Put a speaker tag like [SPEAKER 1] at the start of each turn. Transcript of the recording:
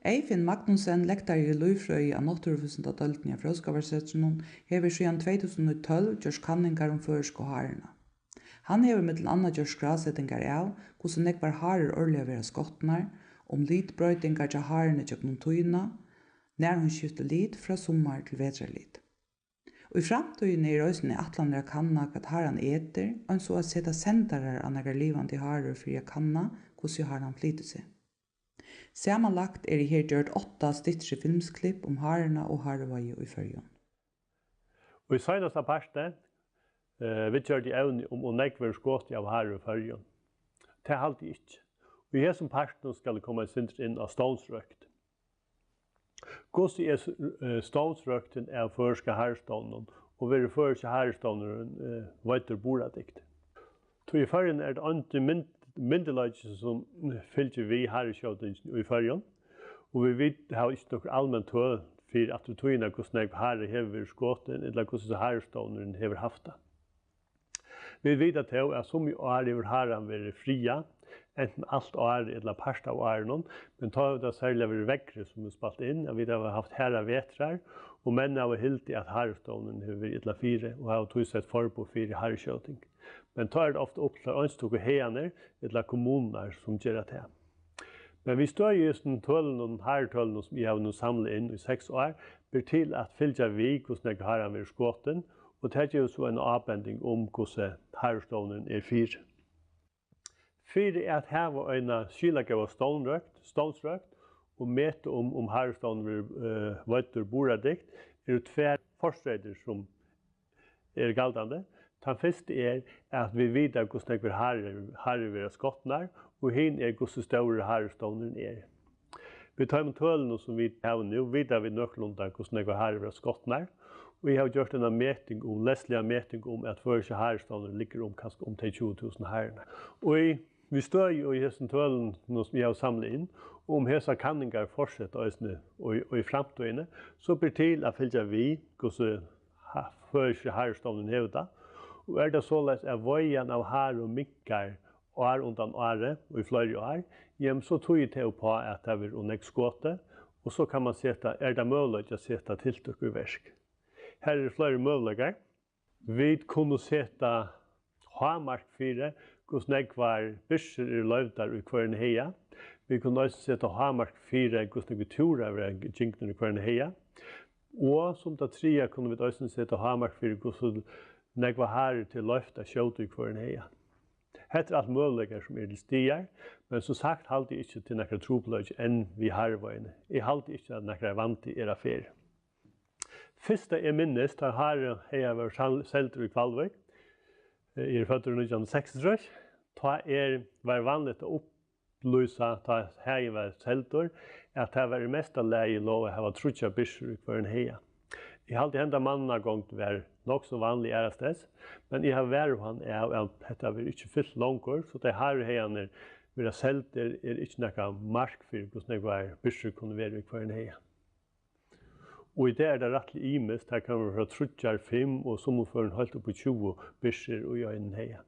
[SPEAKER 1] Eyfinn Magnussen, lektari í líffrøði á náttúruvísindadeildini á Fróðskaparsetrinum, hevur síðan 2012 gjørt kanningar føroysku harina. Hann hevur millum annað gjørt skrásetingar av hvussu nógvar harur árliga verða skotnar, litbreytingar hjá harini gjøgnum tíðina, nær hon skiftir lit frá summar til vetrarlit. Og í framtíðini eisini ætlanir að kanna hvat haran etur, eins og at seta sendarar av nakrar livandi harur fyri að kanna hvussu haran flytur seg. Samanlagt her gjørt 8 styttri filmsklipp harina og haruveiðu í Føroyum.
[SPEAKER 2] Og í seinasta parti vi gjør de evne om nekver skått av harur i Føroyum. Det er alltid ikke. Og i hesum parten skal det komme inn av stånsrøkt. Hvordan stånsrøkten av føroyska harstånden, og vil føroyska harstånden veitur boradikt. I Føroyum det ikke myndelagene som fylgjer vi hareskjøtingen i Føroyum, og vi vet har ikke noe allmenn tøl for at du tøyner hvordan jeg harre hever skåten, eller hvordan harestånden hever haft det. Vi vet at det er så mye år i harren være fria, enten alt år eller part av åren, men tar det særlig over vekkere som er spalt inn, og vi har haft herre vetrar, og menn har hildt i at harestånden har vært etla 4, og har tog sett forbud 4 hareskjøting. Men tar det ofte opp til ønskog og heaner, eller kommuner som gjør det. Men vi står just den tøllen og herretøllen som vi har nå samlet inn i 6 år, blir til at fylgja vi hvordan jeg har vært skåten, og det er jo så en avbending om hvordan herrestånden er 4. 4 er at her var en skylagave stånsrøkt, og mete om herrestånden vil veitur boradikt, det 2 forstreider som er galdande. Den første er at vi vet hvordan jeg vil herre være skottnar, og hin er hvordan større herrestånden er. Vi tar med tølene som vi har nå, vet vi nøklunda hvordan jeg vil herre være skottnar, og vi har gjort en meting leslige meting om at føroyska herrestånden ligger kanskje om til 20 000 herrene. Og vi står jo i hessen tølen som vi har samlet inn, og om hessa kanningar fortsetter og i framtøyene, så blir til at fylgja vi hvordan føroyska herrestånden hever det. Og det således vøyen av har og minkar år undan året, og i flere år, så tog jeg til på at det vil unnægt skåte, og så kan man sette, det mulig å sette tiltak i versk. Her flere muligheter. Vi kunne sette hamark 4, hvordan jeg var bysser i løvdar i hver heia. Vi kunne også sette hamark 4, hvordan jeg turer over jinkner i hver heia. Og som det 3 kunne vi også sette hamark 4, hvordan jeg var her til løfta kjøt i hver heia. Hette alt muligheter som til stier, men som sagt halte jeg ikke til noen tropløg enn vi harvøyene. Jeg halte ikke at noen vant i affære. Første jeg minnes, da heia var selter i Kvalvøk, jeg født i 1966, da var vanligt å opplyse da heia var selter, at det var mest av leie lov å ha trutja bysser i hver heia. Jeg halte henda mannen av gang til å være nok så vanlig ærastes, men jeg har vært han at dette var ikke fyllt langer, så det her heiene vil ha selv ikke noe mark for hvordan jeg var bysser kunne være i hver heia. Og i det det rettelig imest, her kan vi ha trutjar 5 og som for en halvt opp på 20 bysser og gjøre en heia.